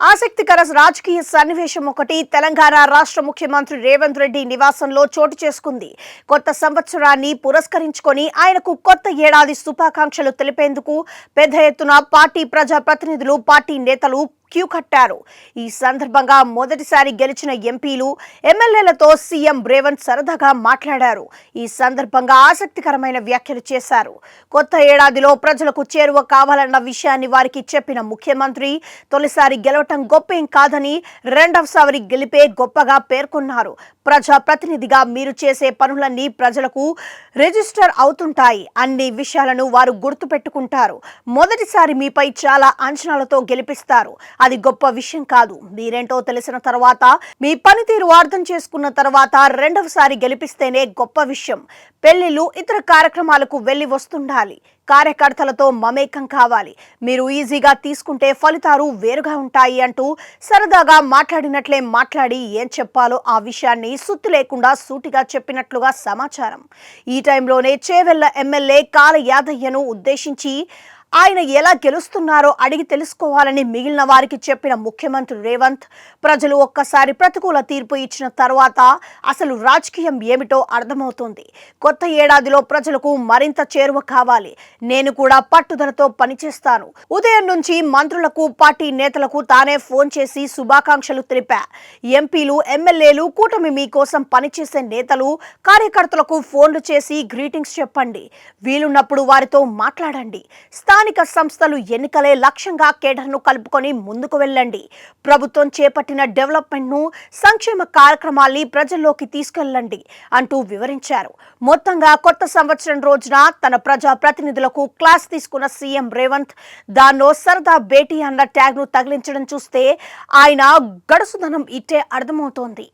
ఆసక్తికర రాజకీయ సన్నివేశం ఒకటి తెలంగాణ రాష్ట్ర ముఖ్యమంత్రి రేవంత్ రెడ్డి నివాసంలో చోటు చేసుకుంది. కొత్త సంవత్సరాన్ని పురస్కరించుకొని ఆయనకు కొత్త ఏడాది శుభాకాంక్షలు తెలిపేందుకు పెద్ద ఎత్తున పార్టీ ప్రజా ప్రతినిధులు, పార్టీ నేతలు క్యూ కట్టారు. ఈ సందర్భంగా మొదటిసారి గెలిచిన ఎంపీలు, ఎమ్మెల్యేలతో సీఎం రేవంత్ సరదాగా మాట్లాడారు. ఈ సందర్భంగా ఆసక్తికరమైన వ్యాఖ్యలు చేశారు. కొత్త ఏడాదిలో ప్రజలకు చేరువ కావాలన్న విషయాన్ని వారికి చెప్పిన ముఖ్యమంత్రి తొలిసారి గెలవటం గొప్పేం కాదని, రెండవసారి గెలిపే గొప్పగా పేర్కొన్నారు. ప్రజా ప్రతినిధిగా మీరు చేసే పనులన్నీ ప్రజలకు రిజిస్టర్ అవుతుంటాయి. అన్ని విషయాలను వారు గుర్తుపెట్టుకుంటారు. మొదటిసారి మీపై చాలా అంచనాలతో గెలిపిస్తారు. అది గొప్ప విషయం కాదు. మీరేంటో తెలిసిన తర్వాత, మీ పనితీరు అర్థం చేసుకున్న తర్వాత రెండవసారి గెలిపిస్తేనే గొప్ప విషయం. పెళ్లిళ్లు, ఇతర కార్యక్రమాలకు వెళ్లి వస్తుండాలి. కార్యకర్తలతో మమేకం కావాలి. మీరు ఈజీగా తీసుకుంటే ఫలితాలు వేరుగా ఉంటాయి అంటూ సరదాగా మాట్లాడినట్లే మాట్లాడి ఏం చెప్పాలో ఆ విషయాన్ని సుత్తి లేకుండా సూటిగా చెప్పినట్లుగా సమాచారం. ఈ టైంలోనే చేవెళ్ల ఎమ్మెల్యే కాల యాదయ్యను ఉద్దేశించి ఆయన ఎలా గెలుస్తున్నారో అడిగి తెలుసుకోవాలని మిగిలిన వారికి చెప్పిన ముఖ్యమంత్రి రేవంత్, ప్రజలు ఒక్కసారి ప్రతికూల తీర్పు ఇచ్చిన తర్వాత అసలు రాజకీయం ఏమిటో అర్థమవుతుంది. కొత్త ఏడాదిలో ప్రజలకు మరింత చేరువ కావాలి. నేను కూడా పట్టుదలతో పనిచేస్తాను. ఉదయం నుంచి మంత్రులకు, పార్టీ నేతలకు తానే ఫోన్ చేసి శుభాకాంక్షలు తెలిపా. ఎంపీలు, ఎమ్మెల్యేలు, కూటమి మీకోసం పనిచేసే నేతలు, కార్యకర్తలకు ఫోన్లు చేసి గ్రీటింగ్స్ చెప్పండి. వీలున్నప్పుడు వారితో మాట్లాడండి. స్థానిక సంస్థలు ఎన్నికలే లక్ష్యంగా కేడర్ను కలుపుకొని ముందుకు వెళ్ళండి. ప్రభుత్వం చేపట్టిన డెవలప్మెంట్ను, సంక్షేమ కార్యక్రమాల్ని ప్రజల్లోకి తీసుకెళ్లండి అంటూ వివరించారు. మొత్తంగా కొత్త సంవత్సరం రోజున తన ప్రజా ప్రతినిధులకు క్లాస్ తీసుకున్న సీఎం రేవంత్ దాన్నో సరదా భేటీ అన్న ట్యాగ్ను తగిలించడం చూస్తే ఆయన గడుసుదనం ఇట్టే అర్థమవుతోంది.